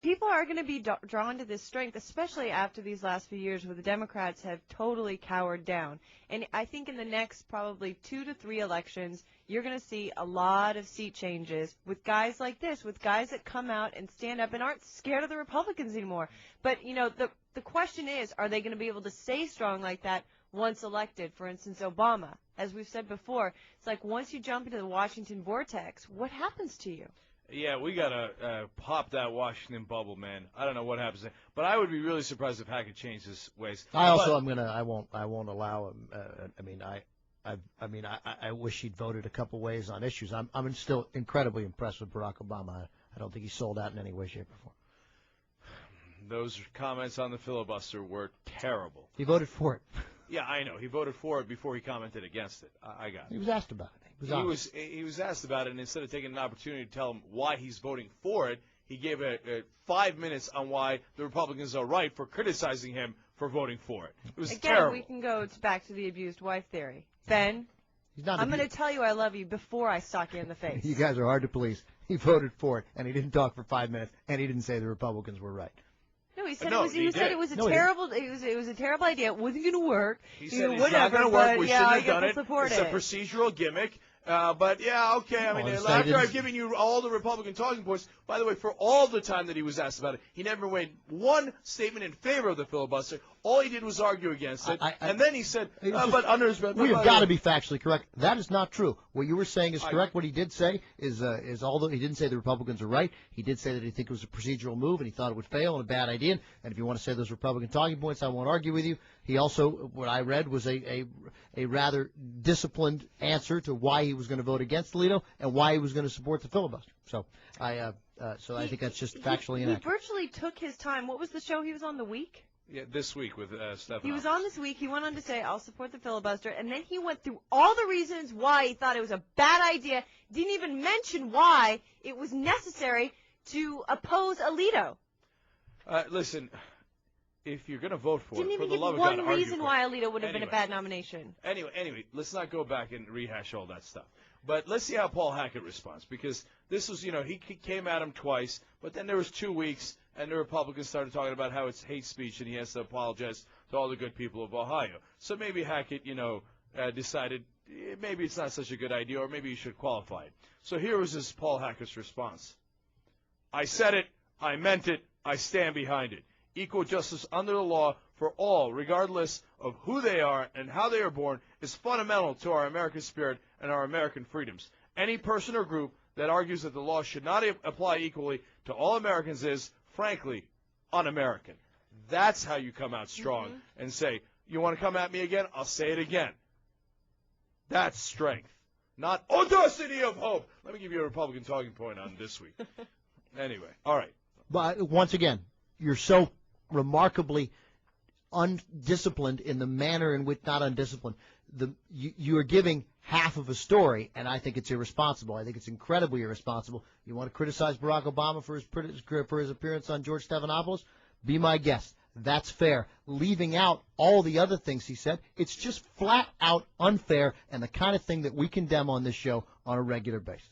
People are going to be drawn to this strength, especially after these last few years where the Democrats have totally cowered down. And I think in the next probably 2 to 3 elections, you're going to see a lot of seat changes with guys like this, with guys that come out and stand up and aren't scared of the Republicans anymore. But, you know, the question is, are they going to be able to stay strong like that once elected? For instance, Obama, as we've said before, it's like once you jump into the Washington vortex, what happens to you? Yeah, we got to pop that Washington bubble, man. I don't know what happens there. But I would be really surprised if Hackett changed his ways. I won't allow him. I wish he'd voted a couple ways on issues. I'm still incredibly impressed with Barack Obama. I don't think he sold out in any way, shape, or form. Those comments on the filibuster were terrible. He voted for it. Yeah, I know. He voted for it before he commented against it. I got it. He was asked about it. He was asked about it, and instead of taking an opportunity to tell him why he's voting for it, he gave 5 minutes on why the Republicans are right for criticizing him for voting for it. It was terrible. Again, we can go back to the abused wife theory. Ben, I'm going to tell you I love you before I sock you in the face. You guys are hard to please. He voted for it, and he didn't talk for 5 minutes, and he didn't say the Republicans were right. No, he said it was a terrible. It was a terrible idea. It wasn't going to work. He said it's not going to work. We shouldn't have done it. It's a procedural gimmick. But, yeah, okay. I mean, after I've given you all the Republican talking points, by the way, for all the time that he was asked about it, he never made one statement in favor of the filibuster. All he did was argue against it. And then he said, we have got to be factually correct. That is not true. What you were saying is correct. What he did say is although he didn't say the Republicans are right, he did say that he think it was a procedural move and he thought it would fail and a bad idea. And if you want to say those Republican talking points, I won't argue with you. He also, what I read, was a rather disciplined answer to why he was going to vote against Alito and why he was going to support the filibuster. So I think that's just factually inaccurate. He virtually took his time. What was the show he was on, The Week? Yeah, this week with Stephan. He was on This Week. He went on to say, I'll support the filibuster. And then he went through all the reasons why he thought it was a bad idea. Didn't even mention why it was necessary to oppose Alito. Listen, if you're going to vote for Didn't it, for even the give love of God, one reason why Alito would have been a bad nomination. Anyway, let's not go back and rehash all that stuff. But let's see how Paul Hackett responds, because this was, he came at him twice, but then there was 2 weeks, and the Republicans started talking about how it's hate speech, and he has to apologize to all the good people of Ohio. So maybe Hackett, decided maybe it's not such a good idea, or maybe he should qualify it. So here was his Paul Hackett's response. I said it, I meant it, I stand behind it. Equal justice under the law for all, regardless of who they are and how they are born, is fundamental to our American spirit and our American freedoms. Any person or group that argues that the law should not apply equally to all Americans is, frankly, un-American. That's how you come out strong and say, you want to come at me again? I'll say it again. That's strength, not audacity of hope. Let me give you a Republican talking point on this week. Anyway, all right. But once again, you're so remarkably undisciplined in the manner in which, not undisciplined, you are giving half of a story, and I think it's irresponsible. I think it's incredibly irresponsible. You want to criticize Barack Obama for his appearance on George Stephanopoulos? Be my guest. That's fair. Leaving out all the other things he said, it's just flat out unfair and the kind of thing that we condemn on this show on a regular basis.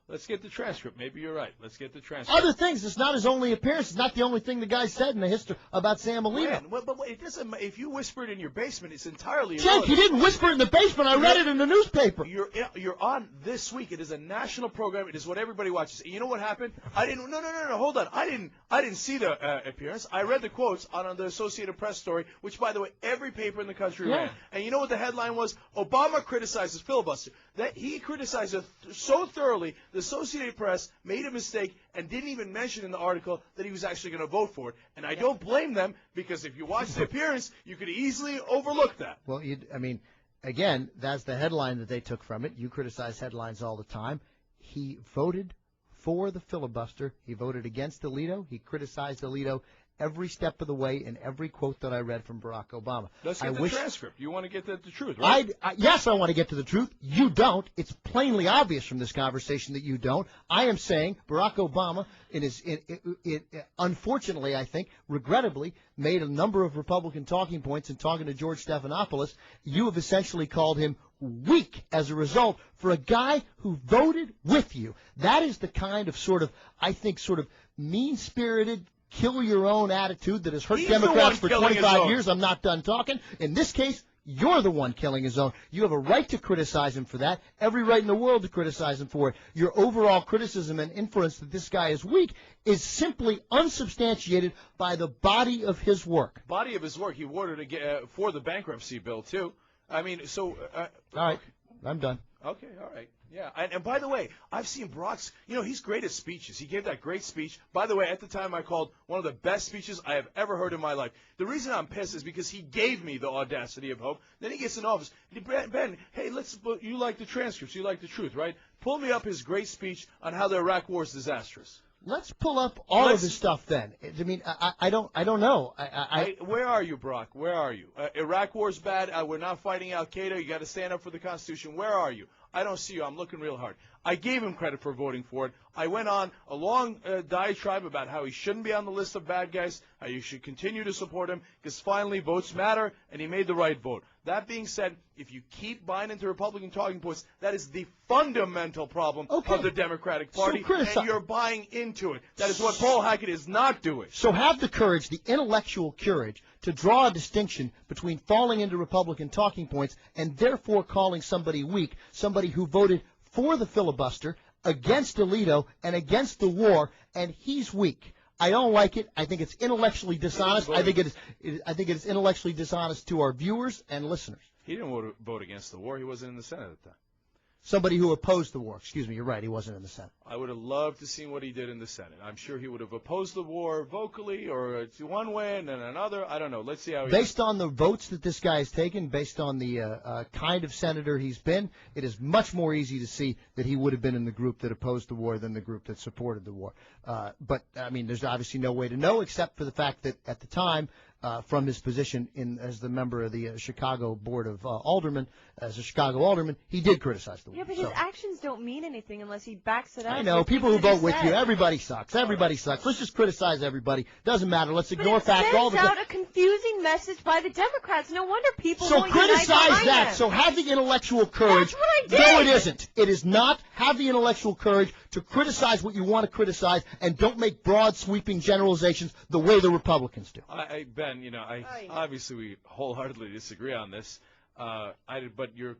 Let's get the transcript. Maybe you're right. Let's get the transcript. Other things. It's not his only appearance. It's not the only thing the guy said in the history about Sam Alito. But it doesn't. If you whisper it in your basement, it's entirely Cenk, irrelevant. he didn't whisper it in the basement. I read it in the newspaper. You're on This Week. It is a national program. It is what everybody watches. And you know what happened? I didn't. No. Hold on. I didn't see the appearance. I read the quotes on the Associated Press story, which, by the way, every paper in the country ran. And you know what the headline was? Obama criticizes filibuster. That he criticized it so thoroughly, the Associated Press made a mistake and didn't even mention in the article that he was actually going to vote for it. And I don't blame them, because if you watch the appearance, you could easily overlook that. Well, again, that's the headline that they took from it. You criticize headlines all the time. He voted for the filibuster. He voted against Alito. He criticized Alito every step of the way in every quote that I read from Barack Obama. Let's get the transcript. You want to get the truth, right? Yes, I want to get to the truth. You don't. It's plainly obvious from this conversation that you don't. I am saying Barack Obama, unfortunately, I think, regrettably, made a number of Republican talking points in talking to George Stephanopoulos. You have essentially called him weak as a result for a guy who voted with you. That is the kind of I think, mean-spirited, kill-your-own attitude that has hurt Democrats for 25 years. I'm not done talking. In this case, you're the one killing his own. You have a right to criticize him for that, every right in the world to criticize him for it. Your overall criticism and inference that this guy is weak is simply unsubstantiated by the body of his work. Body of his work. He voted for the bankruptcy bill, too. I mean, so... all right, I'm done. Okay, all right. Yeah, and by the way, I've seen Barack's, he's great at speeches. He gave that great speech. By the way, at the time I called one of the best speeches I have ever heard in my life. The reason I'm pissed is because he gave me the audacity of hope. Then he gets in office. Ben, hey, you like the transcripts, you like the truth, right? Pull me up his great speech on how the Iraq war is disastrous. Let's pull up all of his stuff then. I mean, I don't know. Where are you, Barack? Where are you? Iraq war's bad. We're not fighting Al-Qaeda. You got to stand up for the Constitution. Where are you? I don't see you. I'm looking real hard. I gave him credit for voting for it. I went on a long diatribe about how he shouldn't be on the list of bad guys, how you should continue to support him, because finally votes matter, and he made the right vote. That being said, if you keep buying into Republican talking points, that is the fundamental problem of the Democratic Party, and you're buying into it. That is what Paul Hackett is not doing. So have the courage, the intellectual courage, to draw a distinction between falling into Republican talking points and therefore calling somebody weak, somebody who voted for the filibuster, against Alito, and against the war, and he's weak. I don't like it. I think it's intellectually dishonest. I think it is intellectually dishonest to our viewers and listeners. He didn't vote against the war. He wasn't in the Senate at the time. Somebody who opposed the war. Excuse me, you're right. He wasn't in the Senate. I would have loved to see what he did in the Senate. I'm sure he would have opposed the war vocally or one way and then another. I don't know. Let's see how he Based on the votes that this guy has taken, based on the kind of senator he's been, it is much more easy to see that he would have been in the group that opposed the war than the group that supported the war. But, I mean, there's obviously no way to know except for the fact that at the time, from his position as the member of the Chicago Board of Aldermen, as a Chicago alderman, he did criticize the war. Yeah, but his actions don't mean anything unless he backs it up. I know. People who vote with you, everybody sucks. Everybody sucks. Let's just criticize everybody. Doesn't matter. Let's ignore facts all the time. It sends out a confusing message by the Democrats. No wonder people So won't unite criticize behind that. them. So have the intellectual courage. That's what I did. No, it isn't. It is not. Have the intellectual courage to criticize what you want to criticize, and don't make broad, sweeping generalizations the way the Republicans do. Ben, obviously we wholeheartedly disagree on this, but your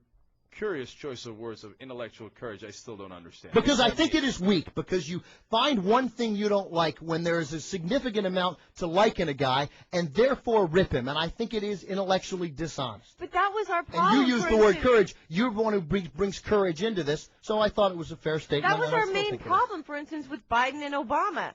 curious choice of words of intellectual courage, I still don't understand. Because I think it is weak, because you find one thing you don't like when there is a significant amount to like in a guy, and therefore rip him, and I think it is intellectually dishonest. But that was our problem. And you use the word courage. You're the one who brings courage into this, so I thought it was a fair statement. That was our main problem, for instance, with Biden and Obama.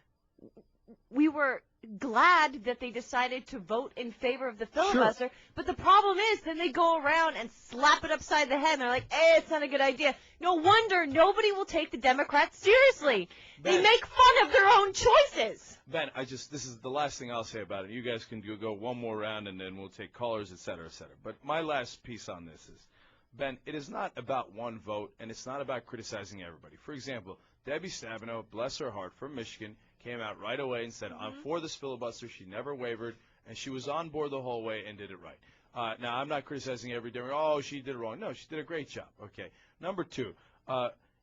We were glad that they decided to vote in favor of the filibuster, sure. But the problem is then they go around and slap it upside the head, and they're like, hey, it's not a good idea. No wonder nobody will take the Democrats seriously. Ben, they make fun of their own choices. Ben, this is the last thing I'll say about it. You guys can go one more round, and then we'll take callers, et cetera, et cetera. But my last piece on this is, Ben, it is not about one vote, and it's not about criticizing everybody. For example, Debbie Stabenow, bless her heart, from Michigan, came out right away and said, I'm for this filibuster. She never wavered, and she was on board the whole way and did it right. Now, I'm not criticizing every Democrat. Oh, she did it wrong. No, she did a great job. Okay. Number two,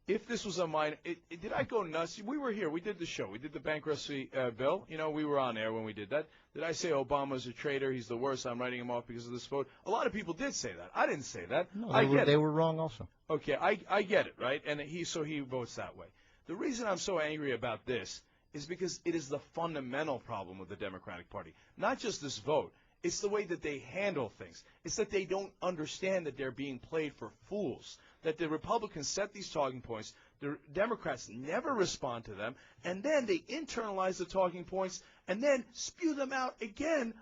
if this was a minor, did I go nuts? We were here. We did the show. We did the bankruptcy bill. We were on air when we did that. Did I say Obama's a traitor? He's the worst. I'm writing him off because of this vote. A lot of people did say that. I didn't say that. No, they were wrong also. Okay, I get it, right? And he votes that way. The reason I'm so angry about this is because it is the fundamental problem with the Democratic Party. Not just this vote. It's the way that they handle things. It's that they don't understand that they're being played for fools, that the Republicans set these talking points, the Democrats never respond to them, and then they internalize the talking points and then spew them out again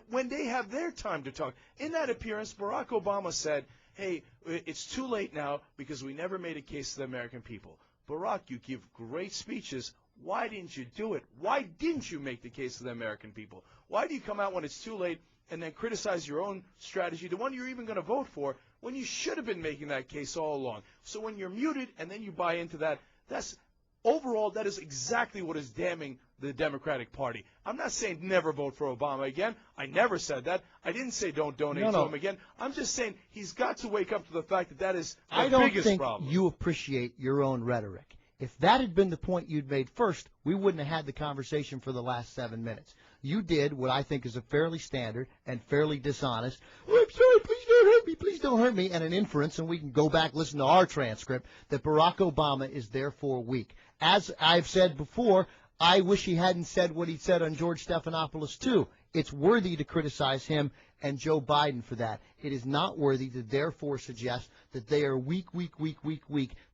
when they have their time to talk. In that appearance, Barack Obama said, hey, it's too late now because we never made a case to the American people. Barack, you give great speeches. Why didn't you do it? Why didn't you make the case to the American people? Why do you come out when it's too late and then criticize your own strategy, the one you're even going to vote for, when you should have been making that case all along? So when you're muted and then you buy into that, that's overall, that is exactly what is damning the Democratic Party. I'm not saying never vote for Obama again. I never said that. I didn't say don't donate to him again. I'm just saying he's got to wake up to the fact that that is the biggest problem. I don't think you appreciate your own rhetoric. If that had been the point you'd made first, we wouldn't have had the conversation for the last 7 minutes. You did what I think is a fairly standard and fairly dishonest, oh, I'm sorry, please don't hurt me, please don't hurt me, and an inference, and we can go back, listen to our transcript, that Barack Obama is therefore weak. As I've said before, I wish he hadn't said what he said on George Stephanopoulos, too. It's worthy to criticize him and Joe Biden for that. It is not worthy to therefore suggest that they are weak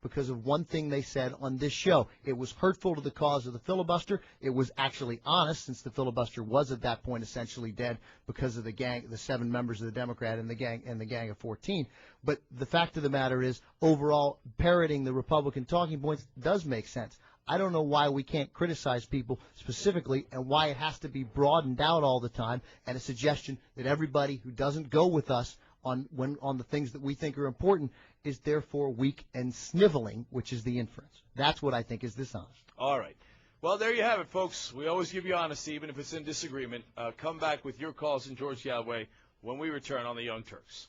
because of one thing they said on this show. It was hurtful to the cause of the filibuster. It was actually honest, since the filibuster was at that point essentially dead because of the gang, the 7 members of the Democrat and the gang of 14. But the fact of the matter is, overall, parroting the Republican talking points does make sense. I don't know why we can't criticize people specifically and why it has to be broadened out all the time, and a suggestion that everybody who doesn't go with us on the things that we think are important is therefore weak and sniveling, which is the inference. That's what I think is dishonest. All right. Well, there you have it, folks. We always give you honesty, even if it's in disagreement. Come back with your calls and George Galway when we return on the Young Turks.